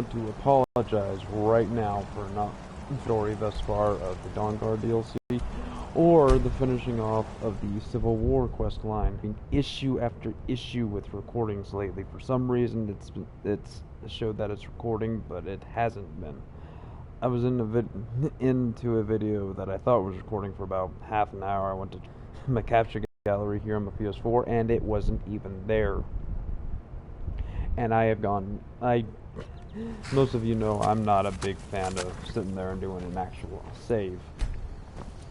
to apologize right now for not story thus far of the Dawn Guard DLC or the finishing off of the Civil War quest line. Been issue after issue with recordings lately. For some reason, it's showed that it's recording, but it hasn't been. I was into a video that I thought was recording for about half an hour. I went to my capture gallery here on my PS4, and it wasn't even there. And I have gone. Most of you know I'm not a big fan of sitting there and doing an actual save.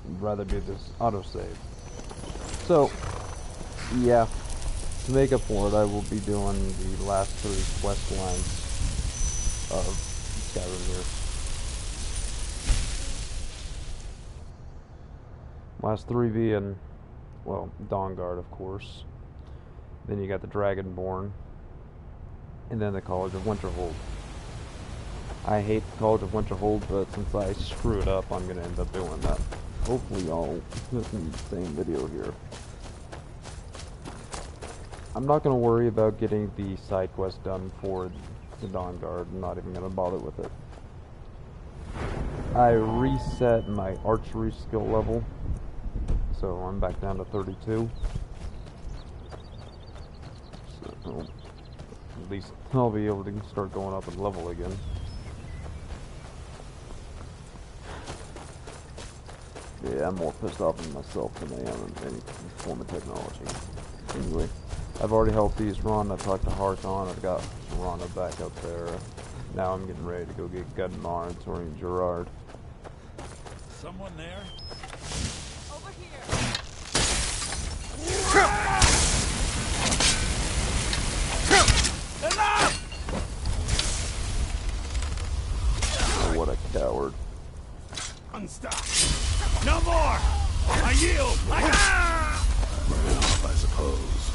I'd rather do this autosave. So, yeah, to make up for it, I will be doing the last 3 quest lines of Skyrim here. Last 3 being, well, Dawn Guard, of course. Then you got the Dragonborn, and then the College of Winterhold. I hate the College of Winterhold, but since I screwed up, I'm going to end up doing that. Hopefully all in the same video here. I'm not going to worry about getting the side quest done for the Dawn Guard. I'm not even going to bother with it. I reset my archery skill level, so I'm back down to 32. So, at least I'll be able to start going up in level again. Yeah, I'm more pissed off at myself than I am in any form of technology. Anyway, I've already helped these Ron. I've talked to Harkon. I've got Rhonda back up there. Now I'm getting ready to go get Gunmar and Tori and Gerard. Someone there? Over here. Enough! Oh, what a coward. Unstop! No more! I yield! Burn off, I suppose.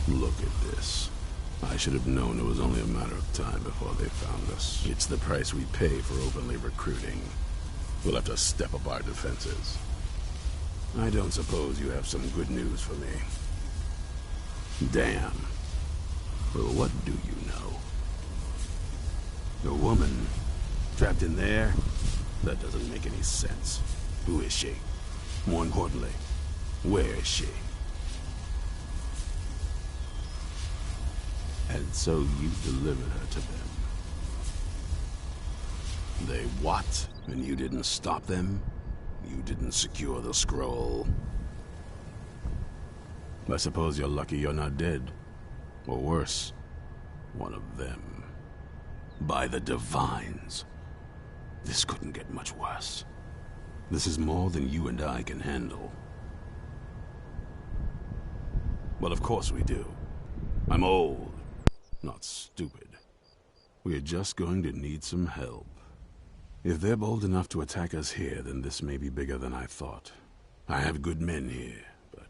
Look at this. I should have known it was only a matter of time before they found us. It's the price we pay for openly recruiting. We'll have to step up our defenses. I don't suppose you have some good news for me. Damn. Well, what do you know? A woman trapped in there? That doesn't make any sense. Who is she? More importantly, where is she? And so you delivered her to them. They what? And you didn't stop them? You didn't secure the scroll? I suppose you're lucky you're not dead. Or worse, one of them. By the Divines. This couldn't get much worse. This is more than you and I can handle. Well, of course we do. I'm old. Not stupid. We're just going to need some help. If they're bold enough to attack us here, then this may be bigger than I thought. I have good men here, but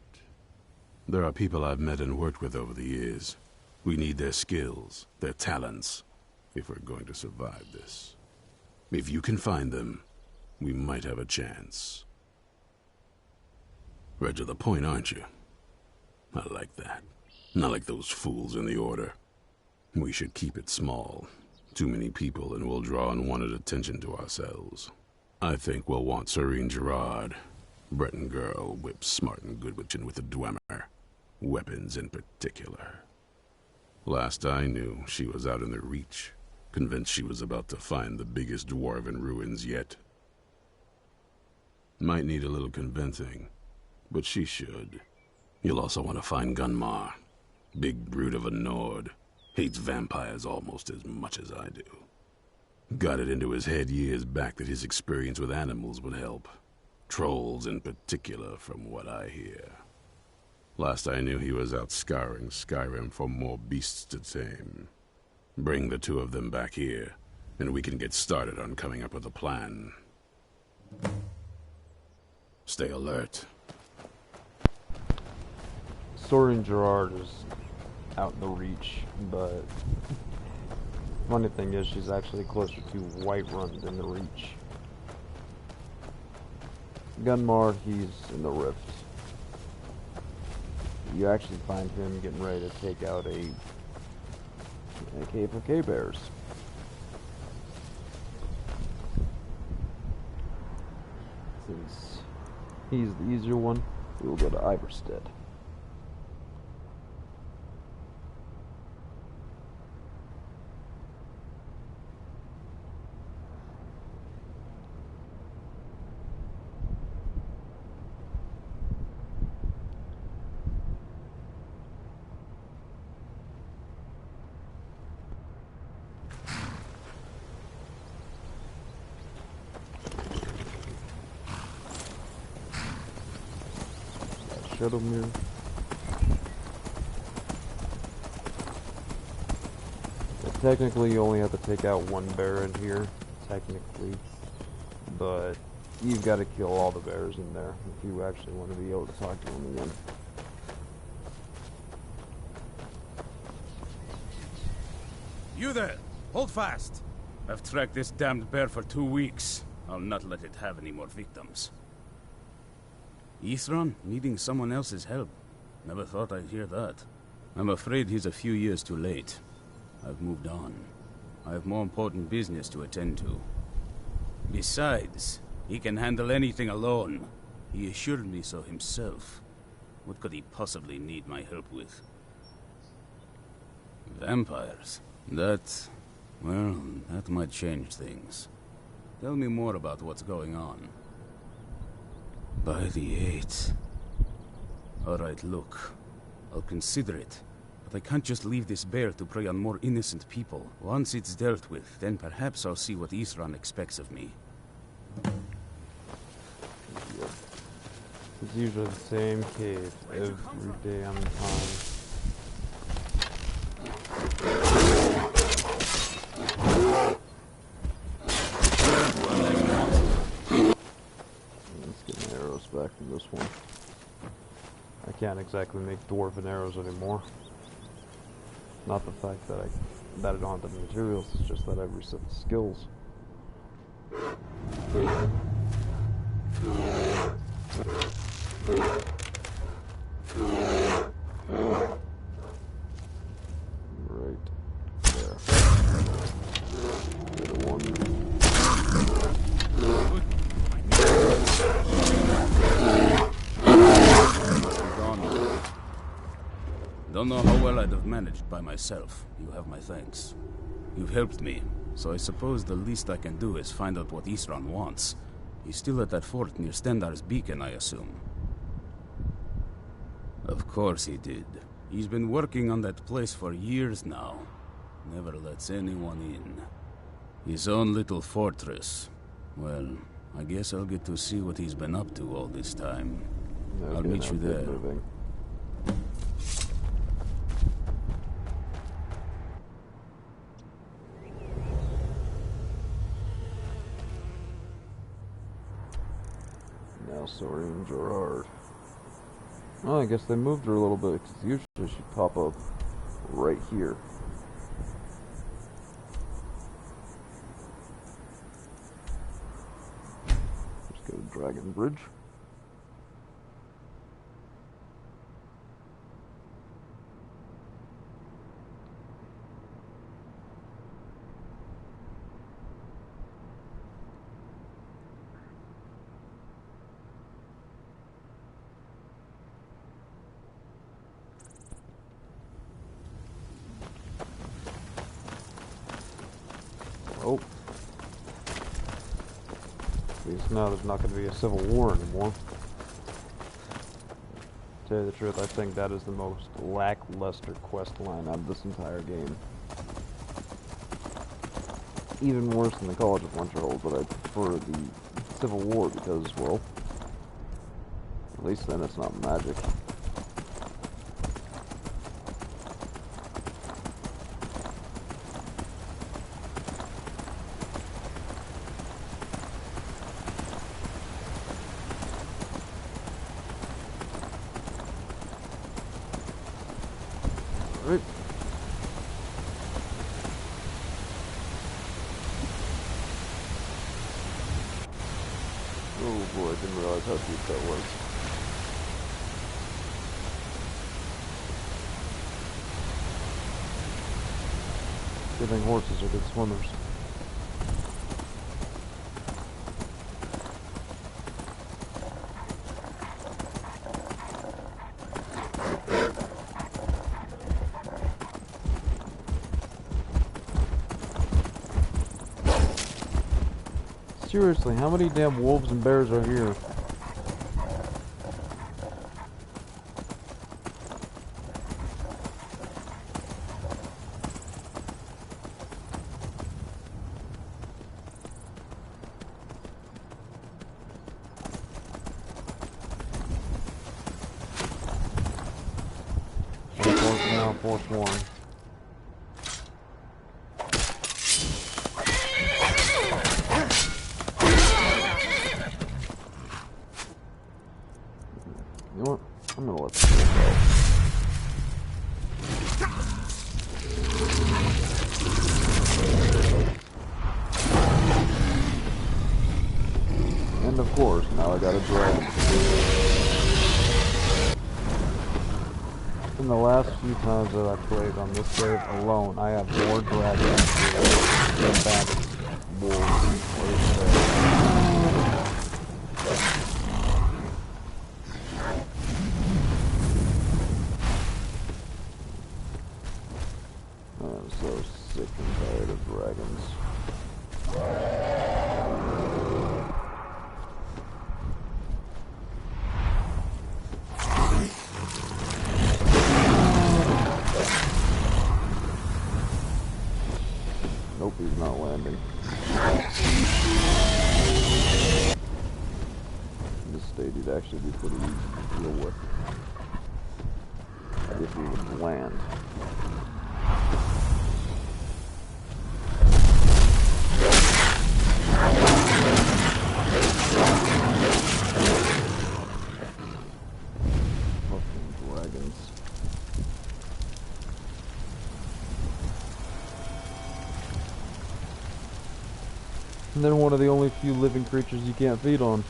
there are people I've met and worked with over the years. We need their skills, their talents, if we're going to survive this. If you can find them, we might have a chance. Right to the point, aren't you? I like that. Not like those fools in the Order. We should keep it small. Too many people and we'll draw unwanted attention to ourselves. I think we'll want Serene Gerard. Breton girl, whip smart and good with the Dwemer. Weapons in particular. Last I knew, she was out in the Reach, convinced she was about to find the biggest dwarven ruins yet. Might need a little convincing, but she should. You'll also want to find Gunmar. Big brute of a Nord. Hates vampires almost as much as I do. Got it into his head years back that his experience with animals would help. Trolls in particular, from what I hear. Last I knew he was out scouring Skyrim for more beasts to tame. Bring the 2 of them back here, and we can get started on coming up with a plan. Stay alert. Soren Gerard is out in the Reach, but funny thing is she's actually closer to Whiterun than the Reach. Gunmar, he's in the Rift. you actually find him getting ready to take out a cave of K-bears. Since he's the easier one, we will go to Iverstead. Shadow mirror. But technically, you only have to take out one bear in here, technically. But you've got to kill all the bears in there if you actually want to be able to talk to them again. You there! Hold fast! I've tracked this damned bear for 2 weeks. I'll not let it have any more victims. Ithran needing someone else's help. Never thought I'd hear that. I'm afraid he's a few years too late. I've moved on. I have more important business to attend to. Besides, he can handle anything alone. He assured me so himself. What could he possibly need my help with? Vampires? That might change things. Tell me more about what's going on. By the 8th. Alright, look. I'll consider it. But I can't just leave this bear to prey on more innocent people. Once it's dealt with, then perhaps I'll see what Ithran expects of me. Yep. It's usually the same cave every day on time. Let's get my arrows back from this one. I can't exactly make dwarven arrows anymore. Not the fact that I don't have the materials, it's just that I've reset the skills. Right there. Get a one. Don't know how well I'd have managed by myself. You have my thanks. You've helped me, so I suppose the least I can do is find out what Ithran wants. He's still at that fort near Stendar's beacon, I assume. Of course he did. He's been working on that place for years now. Never lets anyone in. His own little fortress. Well, I guess I'll get to see what he's been up to all this time. Okay, I'll meet you there. Moving. Now, Sori and Gerard. Well, I guess they moved her a little bit, because usually she'd pop up right here. Let's go to Dragon Bridge. Oh. At least now there's not going to be a civil war anymore. To tell you the truth, I think that is the most lackluster quest line out of this entire game. Even worse than the College of Winterhold, but I prefer the Civil War because, well, at least then it's not magic. Right. Oh boy, I didn't realize how deep that was. Good thing horses are good swimmers. Seriously, how many damn wolves and bears are here? Now, force one. You know what? I'm gonna let this go. And of course, now I got a dragon. In the last few times that I played on this save alone, I have more dragons than bad wolves. I'm so sick and tired of dragons. Nope, he's not landing. This stage would actually be pretty easy to deal with if he would land. Fucking dragons. And they're one of the only few living creatures you can't feed on.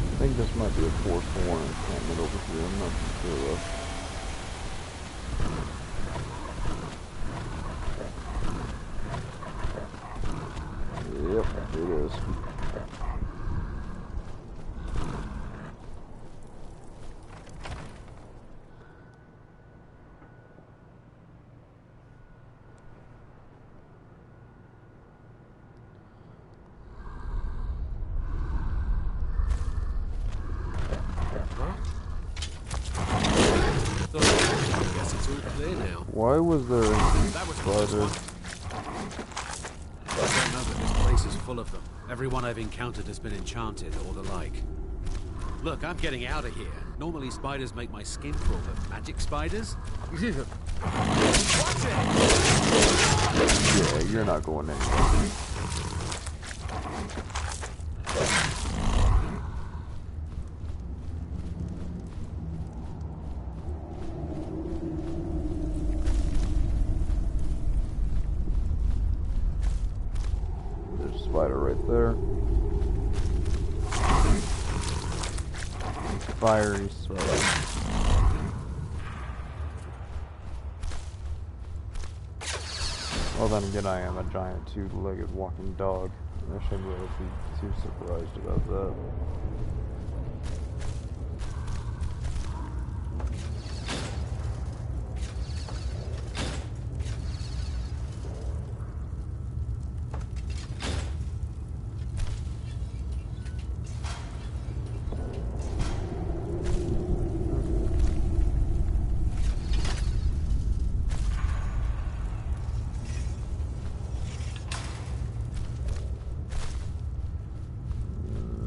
I think this might be a force horn encampment over here, I'm not too sure though. Yep, it is. Guess it's all clear now. Why was there That was the first spiders? one. I don't know, but this place is full of them. Everyone I've encountered has been enchanted or the like. Look, I'm getting out of here. Normally spiders make my skin crawl, but magic spiders? Watch it! Yeah, you're not going anywhere. There's a spider right there. Fiery spider. Well, then again, I am a giant two-legged walking dog. I shouldn't really be too surprised about that.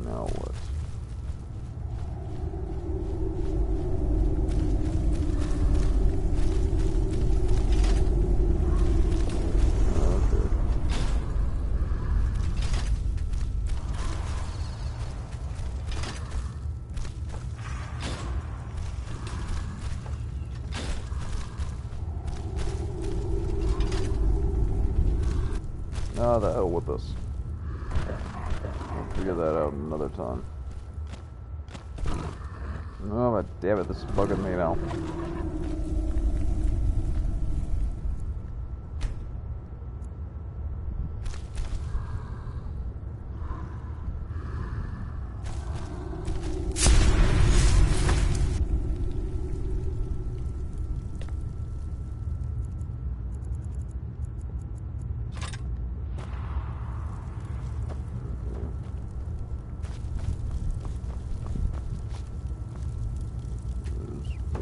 Now what? Oh, the hell with this. I'll figure that out another time. Oh, but damn it, this is bugging me now.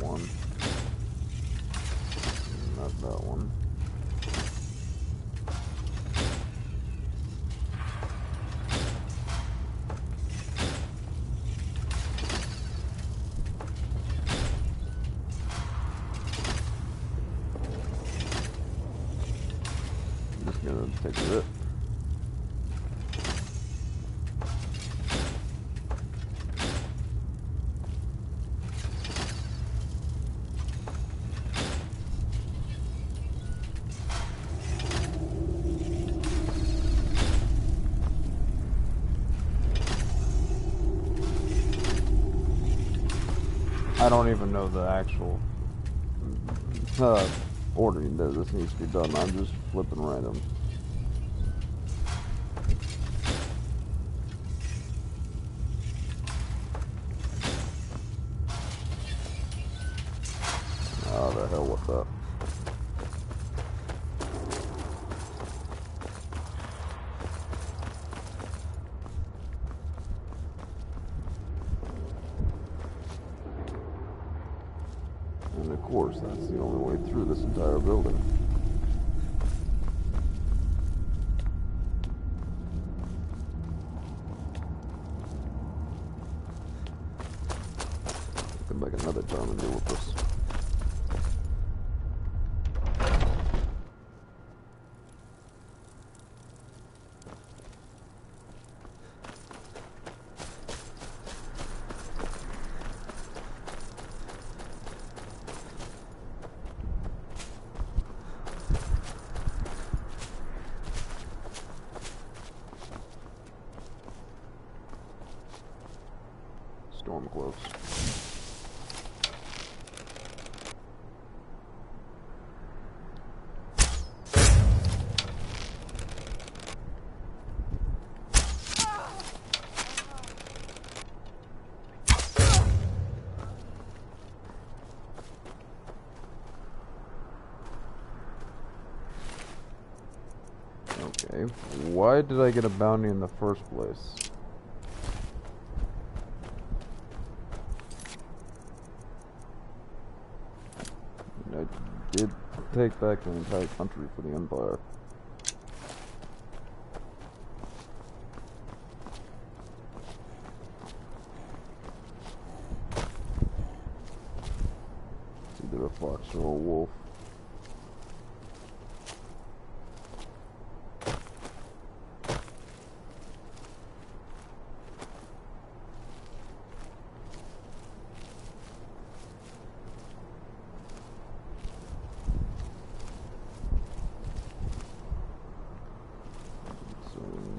One. Not that one. I'm just gonna take a bit. I don't even know the actual ordering that this needs to be done. I'm just flipping random. Oh, the hell with that. And of course, that's the only way through this entire building. Come back another time and deal with this. Storm close. Okay, why did I get a bounty in the first place? I did take back the entire country for the Empire. It's either a fox or a wolf.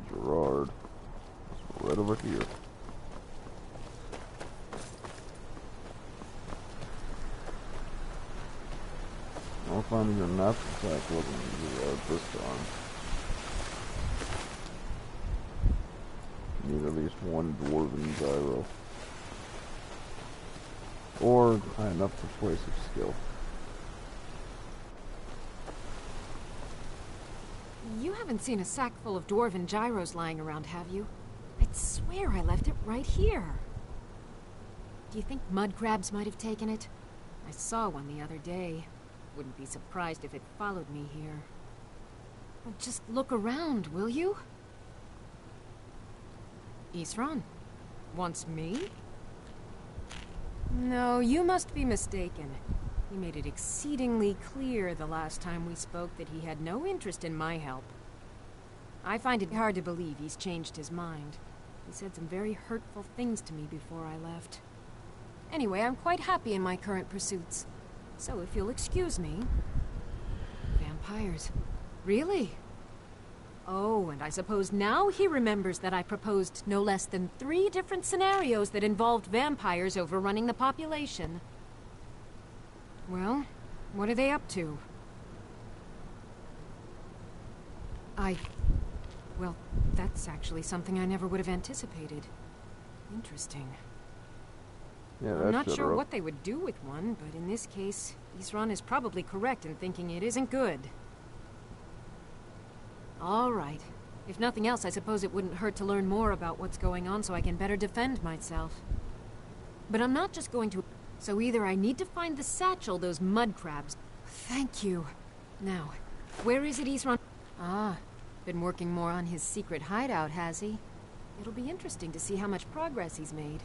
Gerard. It's right over here. I'll find your nap attack wasn't Gerard this time. Need at least one dwarven gyro. Or high enough persuasive skill. You haven't seen a sack full of dwarven gyros lying around, have you? I'd swear I left it right here. Do you think mud crabs might have taken it? I saw one the other day. Wouldn't be surprised if it followed me here. Well, just look around, will you? Isran? Wants me? No, you must be mistaken. He made it exceedingly clear the last time we spoke that he had no interest in my help. I find it hard to believe he's changed his mind. He said some very hurtful things to me before I left. Anyway, I'm quite happy in my current pursuits. So if you'll excuse me... Vampires. Really? Oh, and I suppose now he remembers that I proposed no less than 3 different scenarios that involved vampires overrunning the population. Well, what are they up to? Well, that's actually something I never would have anticipated. Interesting. Yeah, I'm not sure what they would do with one, but in this case, Isran is probably correct in thinking it isn't good. All right. If nothing else, I suppose it wouldn't hurt to learn more about what's going on so I can better defend myself. But I'm not just going to... So either I need to find the satchel those mud crabs... Thank you. Now, where is it, Isran? Ah, been working more on his secret hideout, has he? It'll be interesting to see how much progress he's made.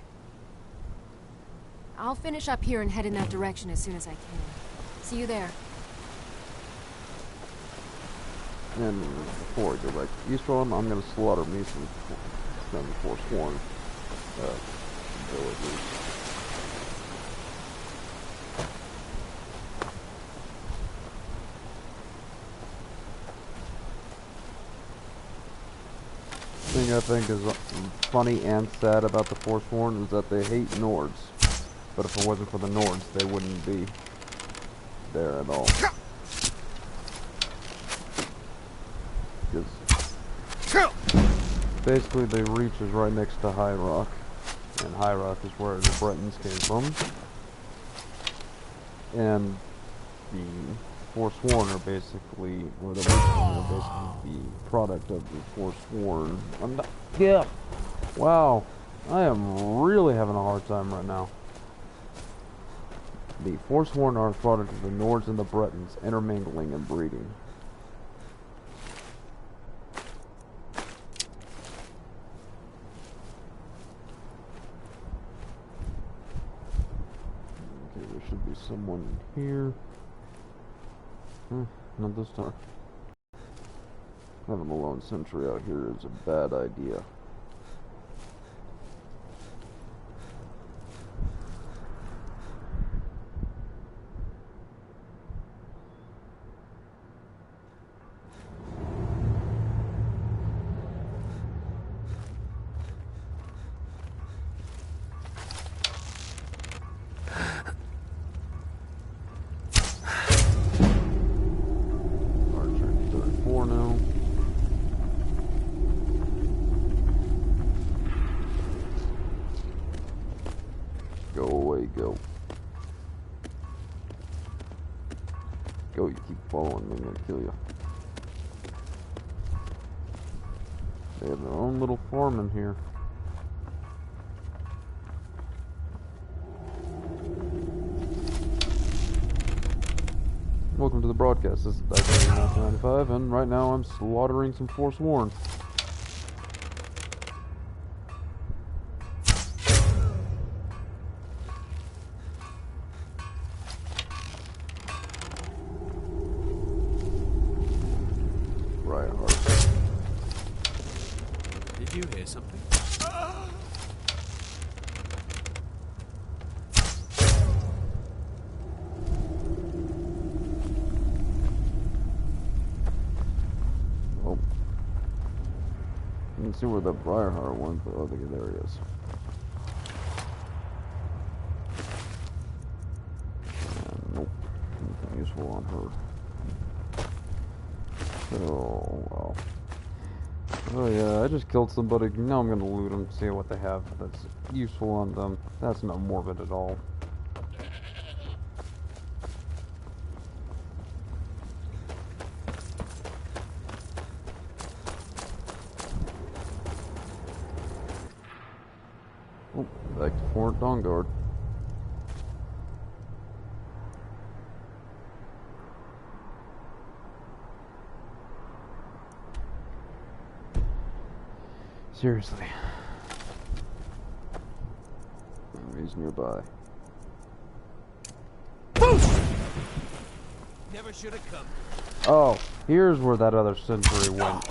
I'll finish up here and head in that direction as soon as I can. See you there. And before I go back to Eastron, I'm going to slaughter me some Forsworn villagers. The thing I think is funny and sad about the Forsworn is that they hate Nords. But if it wasn't for the Nords, they wouldn't be there at all. Basically, the Reach is right next to High Rock, and High Rock is where the Bretons came from. And the Forsworn are basically, or the Reach are basically the product of the Forsworn. Yeah! Wow, I am really having a hard time right now. The Forsworn are a product of the Nords and the Bretons intermingling and breeding. Okay, there should be someone here. Not this time. Having a lone sentry out here is a bad idea. Go, you keep following me, I'm gonna kill you. They have their own little farm in here. Welcome to the broadcast. This is Dice95, and right now I'm slaughtering some Forsworn. Did you hear something? Oh. You can see where the Briarheart went, but oh, there he is. Nope. Nothing useful on her. So, well. Oh yeah, I just killed somebody. Now I'm gonna loot them, see what they have that's useful on them. That's not morbid at all. Oh, back to Fort Dawnguard. Seriously. He's nearby. Never should have come. Oh, here's where that other sentry went.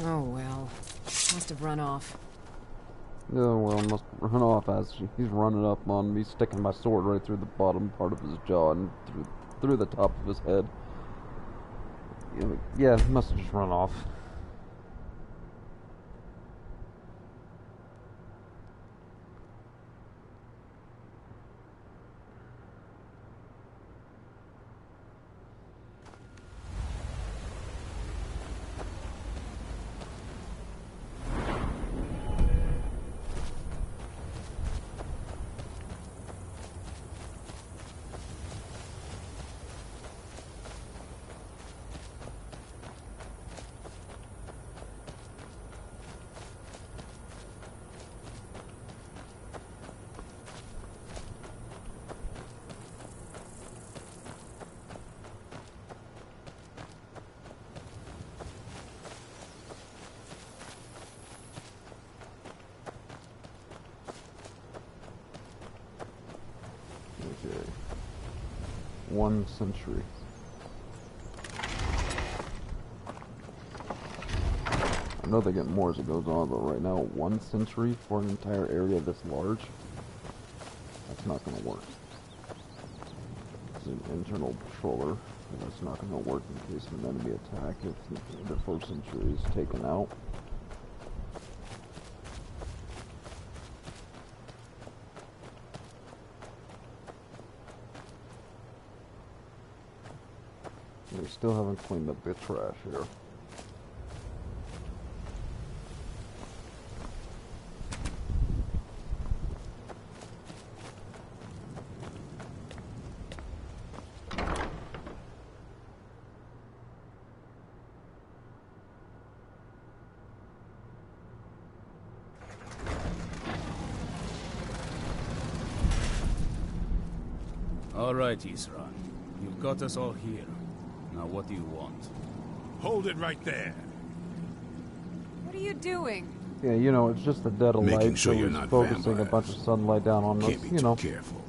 Oh well. Must have run off. Oh, well, must run off as he's running up on me, sticking my sword right through the bottom part of his jaw and through the top of his head. Yeah, he must have just run off. Okay. 1 century. I know they get more as it goes on, but right now 1 century for an entire area this large, that's not going to work. It's an internal patroller, and that's not going to work in case of an enemy attack if the 1st century is taken out. We still haven't cleaned up the trash here. All right, Isra. You've got us all here. Now what do you want? Hold it right there. What are you doing? Yeah, you know, it's just the dead of Making light, sure so you're he's not focusing a vampires. bunch of sunlight down on us, Can't be you too know. careful.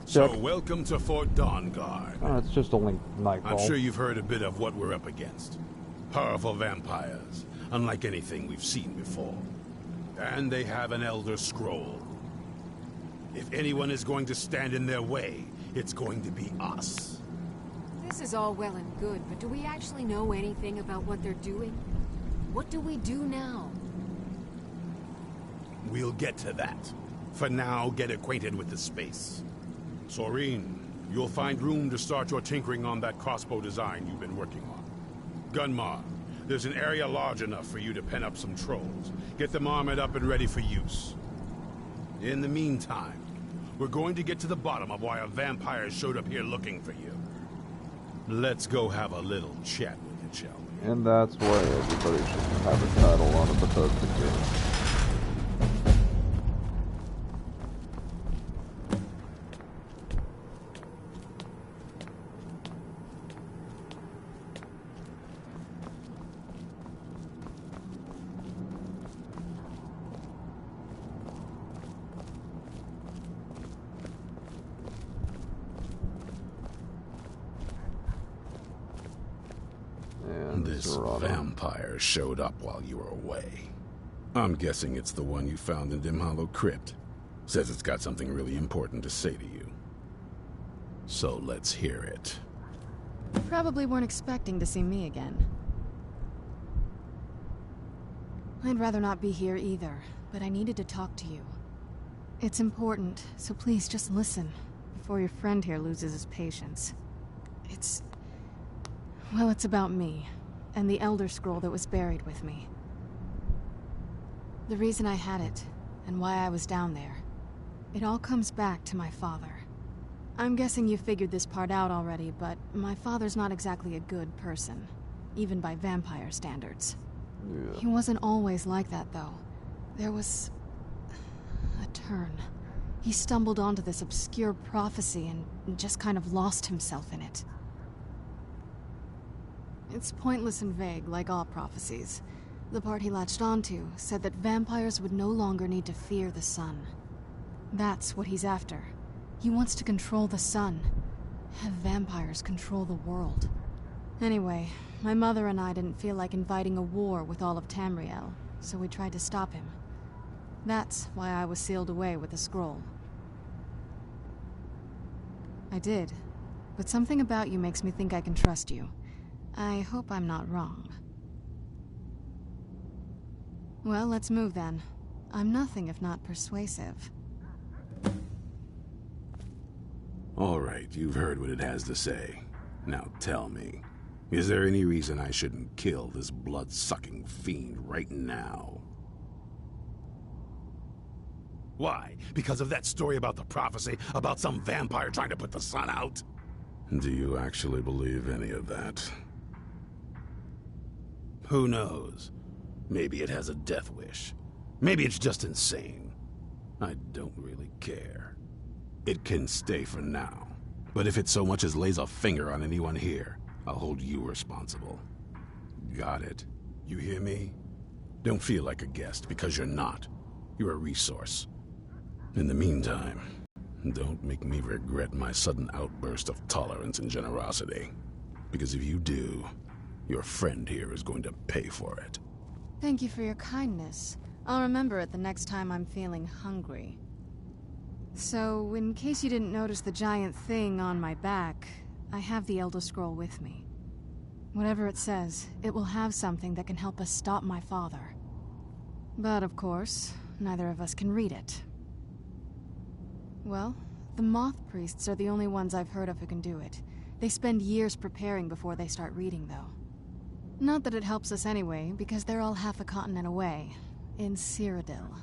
Check. So, welcome to Fort Dawnguard. It's just only nightfall. I'm sure you've heard a bit of what we're up against. Powerful vampires, unlike anything we've seen before. And they have an Elder Scroll. If anyone is going to stand in their way, it's going to be us. This is all well and good, but do we actually know anything about what they're doing? What do we do now? We'll get to that. For now, get acquainted with the space. Soreen, you'll find room to start your tinkering on that crossbow design you've been working on. Gunmar, there's an area large enough for you to pen up some trolls. Get them armored up and ready for use. In the meantime, we're going to get to the bottom of why a vampire showed up here looking for you. Let's go have a little chat with you, shall we? And that's why everybody should have a title on a Bethesda game. And This Serrano. vampire showed up while you were away. I'm guessing it's the one you found in Dim Hollow Crypt. Says it's got something really important to say to you. So let's hear it. Probably weren't expecting to see me again. I'd rather not be here either, but I needed to talk to you. It's important, so please just listen, before your friend here loses his patience. Well, it's about me, and the Elder Scroll that was buried with me. The reason I had it, and why I was down there. It all comes back to my father. I'm guessing you figured this part out already, but my father's not exactly a good person, even by vampire standards. Yeah. He wasn't always like that, though. There was a turn. He stumbled onto this obscure prophecy and just kind of lost himself in it. It's pointless and vague, like all prophecies. The part he latched onto said that vampires would no longer need to fear the sun. That's what he's after. He wants to control the sun. Have vampires control the world. Anyway, my mother and I didn't feel like inviting a war with all of Tamriel, so we tried to stop him. That's why I was sealed away with a scroll. I did, but something about you makes me think I can trust you. I hope I'm not wrong. Well, let's move then. I'm nothing if not persuasive. All right, you've heard what it has to say. Now tell me, is there any reason I shouldn't kill this blood-sucking fiend right now? Why? Because of that story about the prophecy? About some vampire trying to put the sun out? Do you actually believe any of that? Who knows? Maybe it has a death wish. Maybe it's just insane. I don't really care. It can stay for now. But if it so much as lays a finger on anyone here, I'll hold you responsible. Got it? You hear me? Don't feel like a guest, because you're not. You're a resource. In the meantime, don't make me regret my sudden outburst of tolerance and generosity. Because if you do, your friend here is going to pay for it. Thank you for your kindness. I'll remember it the next time I'm feeling hungry. So, in case you didn't notice the giant thing on my back, I have the Elder Scroll with me. Whatever it says, it will have something that can help us stop my father. But of course, neither of us can read it. Well, the Moth Priests are the only ones I've heard of who can do it. They spend years preparing before they start reading, though. Not that it helps us anyway, because they're all half a continent away, in Cyrodiil.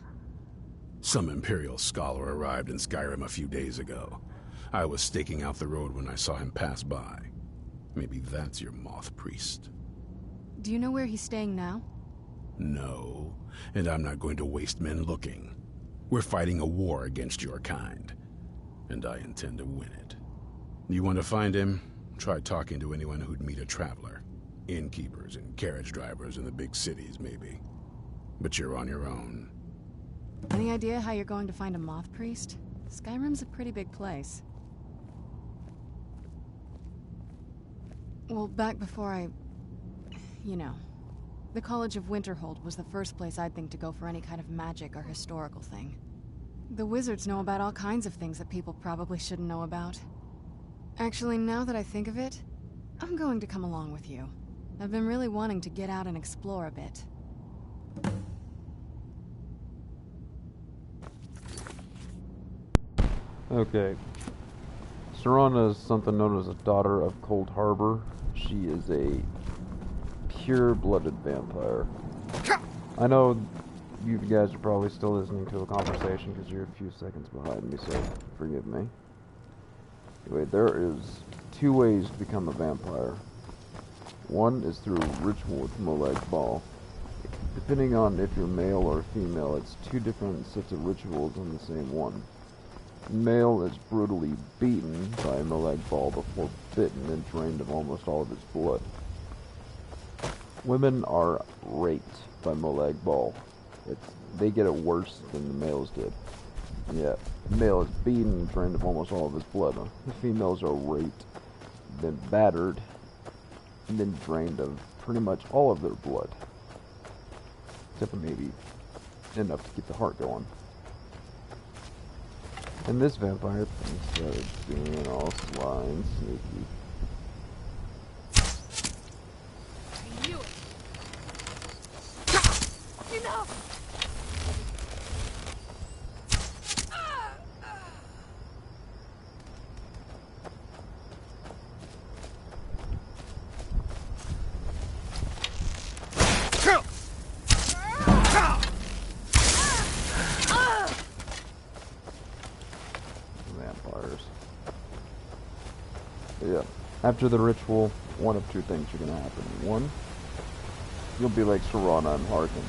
Some Imperial scholar arrived in Skyrim a few days ago. I was staking out the road when I saw him pass by. Maybe that's your Moth Priest. Do you know where he's staying now? No, and I'm not going to waste men looking. We're fighting a war against your kind, and I intend to win it. You want to find him? Try talking to anyone who'd meet a traveler. Innkeepers and carriage drivers in the big cities, maybe. But you're on your own. Any idea how you're going to find a Moth Priest? Skyrim's a pretty big place. Well, back before you know, the College of Winterhold was the first place I'd think to go for any kind of magic or historical thing. The wizards know about all kinds of things that people probably shouldn't know about. Actually, now that I think of it, I'm going to come along with you. I've been really wanting to get out and explore a bit. Okay. Serana is something known as a daughter of Cold Harbor. She is a pure-blooded vampire. I know you guys are probably still listening to a conversation because you're a few seconds behind me, so forgive me. Anyway, there is 2 ways to become a vampire. One is through a ritual with Molag Bal. Depending on if you're male or female, it's 2 different sets of rituals in the same one. Male is brutally beaten by Molag Bal before bitten and drained of almost all of his blood. Women are raped by Molag Bal. They get it worse than the males did. Yeah, the male is beaten and drained of almost all of his blood. The females are raped, then battered, and then drained of pretty much all of their blood. Except for maybe enough to keep the heart going. And this vampire started being all sly and sneaky. I knew it! Enough! Yeah. After the ritual, one of 2 things are going to happen. 1, you'll be like Serana and Harkin.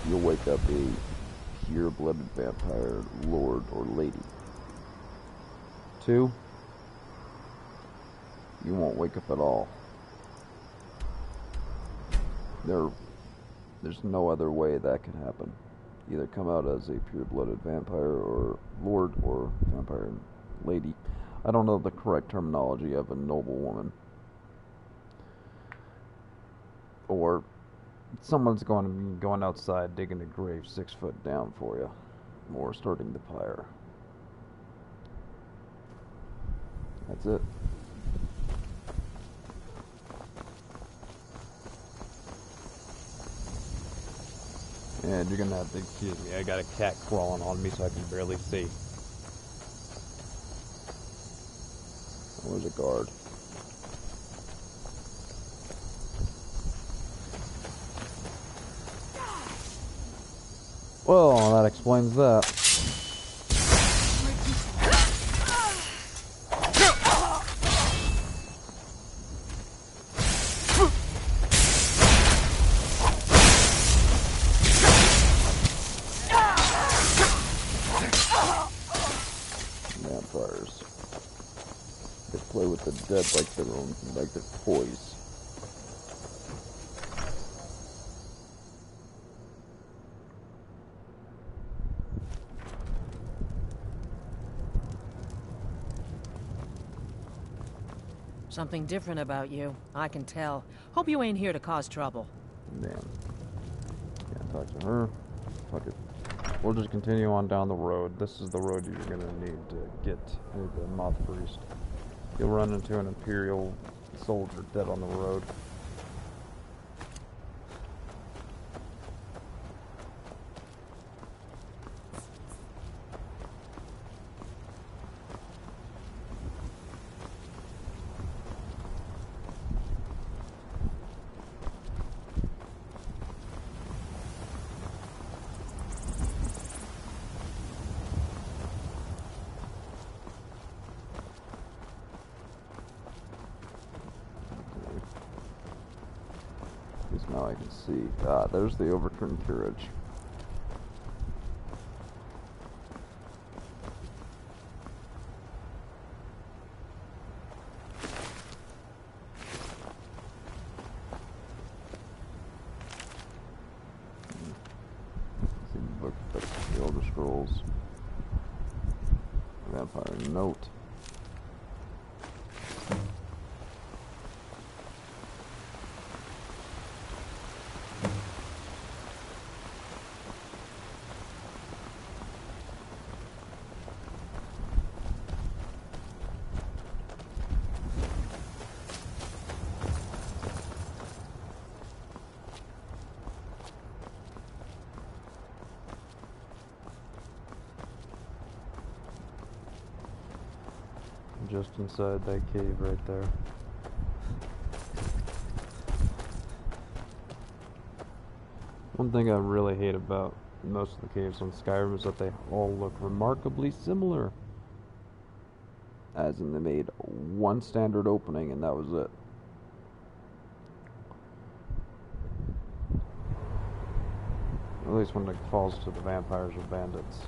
You'll wake up a pure-blooded vampire lord or lady. 2, you won't wake up at all. There's no other way that can happen. Either come out as a pure-blooded vampire or lord or vampire lady. I don't know the correct terminology of a noble woman. Or someone's going to be going outside digging a grave 6 foot down for you, or starting the fire. That's it. And you're gonna have to excuse me. I got a cat crawling on me, so I can barely see. Where's a guard? Well, that explains that. Vampires. They play with the dead like their own, like their toys. Something different about you. I can tell. Hope you ain't here to cause trouble. Damn. Can't talk to her. Fuck it. We'll just continue on down the road. This is the road you're gonna need to get to the Moth Priest. You'll run into an Imperial soldier dead on the road. Now I can see. Ah, there's the overturned carriage. See the book, that's the Elder Scrolls. Vampire Note. Just inside that cave right there. One thing I really hate about most of the caves on Skyrim is that they all look remarkably similar. As in, they made one standard opening and that was it. At least when it falls to the vampires or bandits.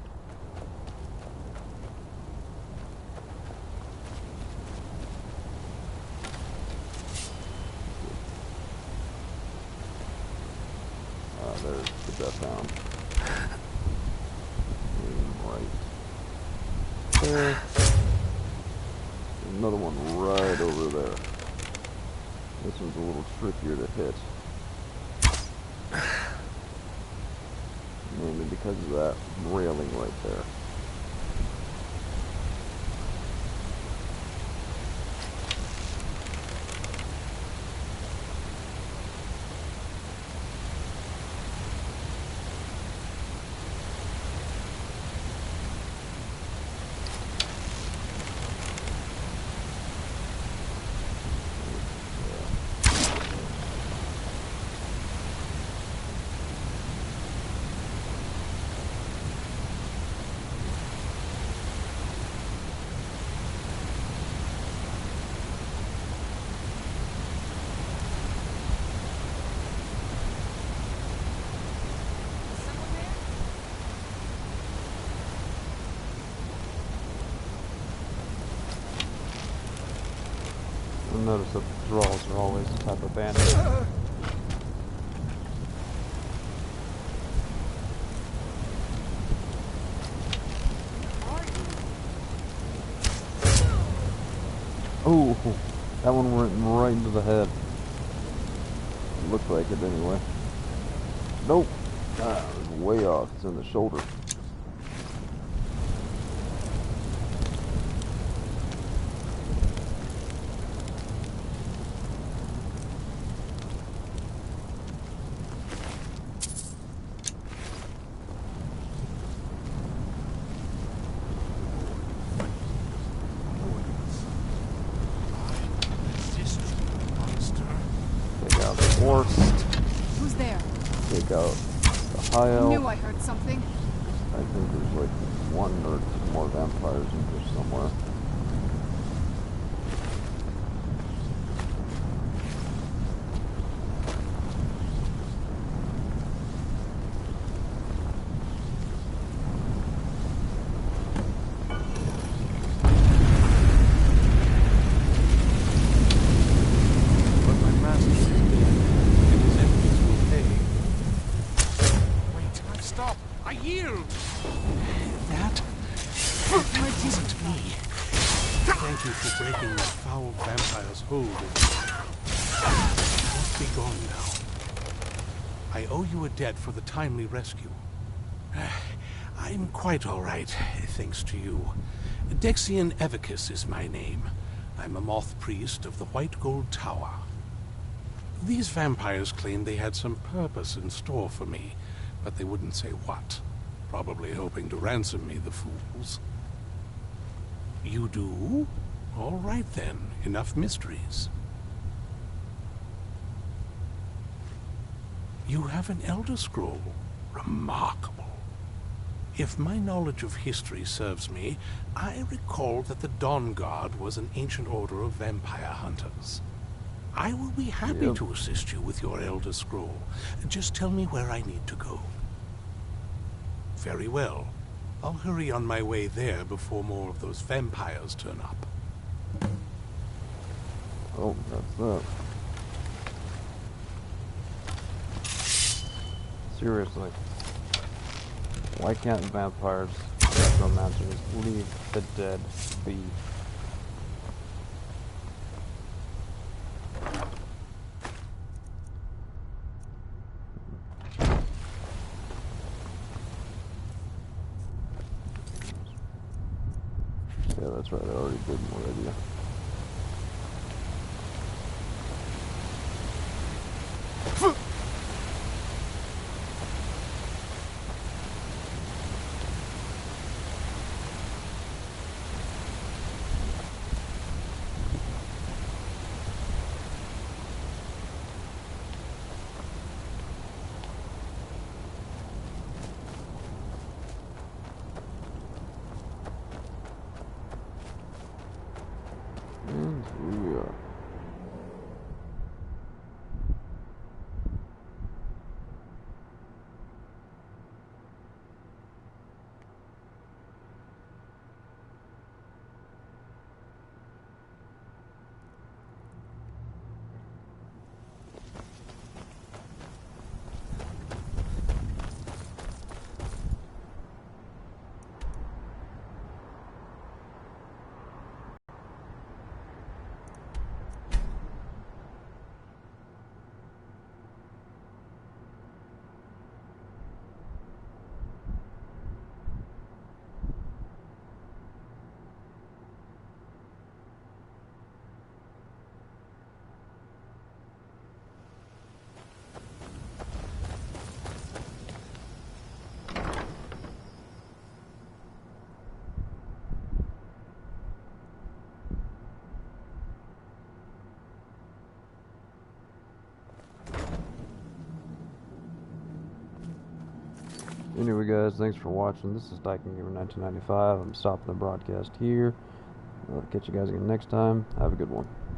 There's the death hound. Right there. Another one right over there. This one's a little trickier to hit. Mainly because of that railing right there. Notice that the thralls are always the type of bandit. Oh, that one went right into the head. It looked like it anyway. Nope. Ah, it was way off. It's in the shoulder. Take out the horse. Who's there? Take out the high elf. Knew I heard something. I think there's like one or two more vampires in here somewhere. But my master is dead, and his enemies will pay. Wait, stop! I yield! That wasn't me. Thank you for breaking that foul vampire's hold. You must be gone now. I owe you a debt for the timely rescue. I'm quite all right, thanks to you. Dexian Evicus is my name. I'm a moth priest of the White Gold Tower. These vampires claimed they had some purpose in store for me, but they wouldn't say what. Probably hoping to ransom me, the fools. You do? All right then, enough mysteries. You have an Elder Scroll. Remarkable. If my knowledge of history serves me, I recall that the Dawn Guard was an ancient order of vampire hunters. I will be happy to assist you with your Elder Scroll. Just tell me where I need to go. Very well. I'll hurry on my way there before more of those vampires turn up. Oh, that's that. Seriously. Why can't vampires, necromancers, leave the dead be? Yeah, that's right, I already did Moravia. And here we are. Anyway guys, thanks for watching. This is Dyken Gamer 1995. I'm stopping the broadcast here. I'll catch you guys again next time. Have a good one.